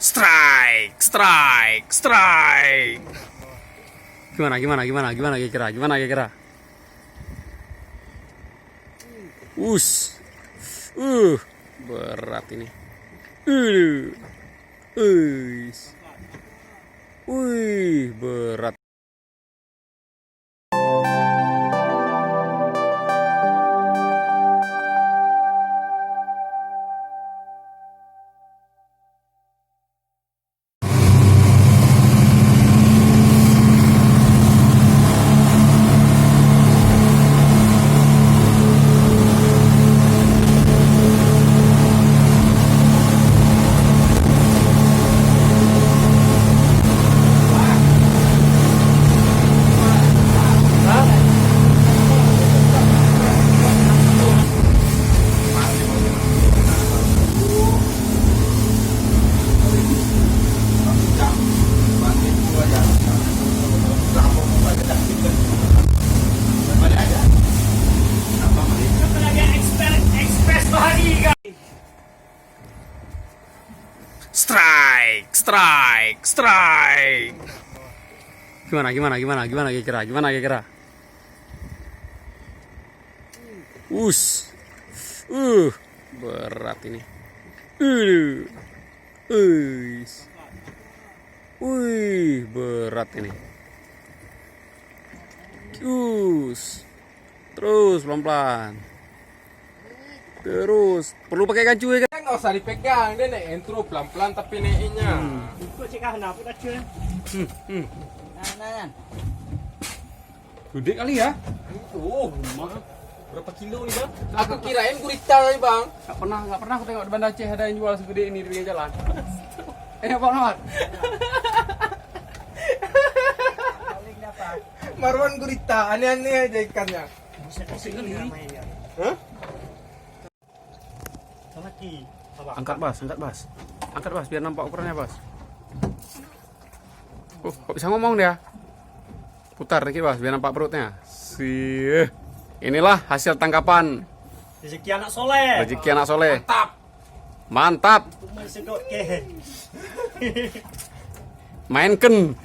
Strike, strike, strike. Gimana kira-kira? Berat ini. Berat. Strike, strike, strike. Gimana kira-kira? Berat ini. Berat ini. Terus pelan-pelan. Terus perlu pakai kancu ya kan? Nggak usah dipegang, dia naik intro pelan-pelan tapi naiknya. Ikut cik kahna pun aja. Nah. Gede kali ya? Oh, berapa kilo nih bang? Aku kirain gurita nih bang. Nggak pernah aku tengok di Banda Aceh ada yang jual segede ini di pinggir jalan. Pak Muhammad. Paling dapat. Marwan gurita, aneh-aneh aja ikannya. Pusing kali. Hah? Lagi. Angkat bas biar nampak ukurannya bas. Kok bisa ngomong dia? Putar dikit bas biar nampak perutnya. Inilah hasil tangkapan Rezeki anak soleh. Mantap. Sedot ke. Mainkan.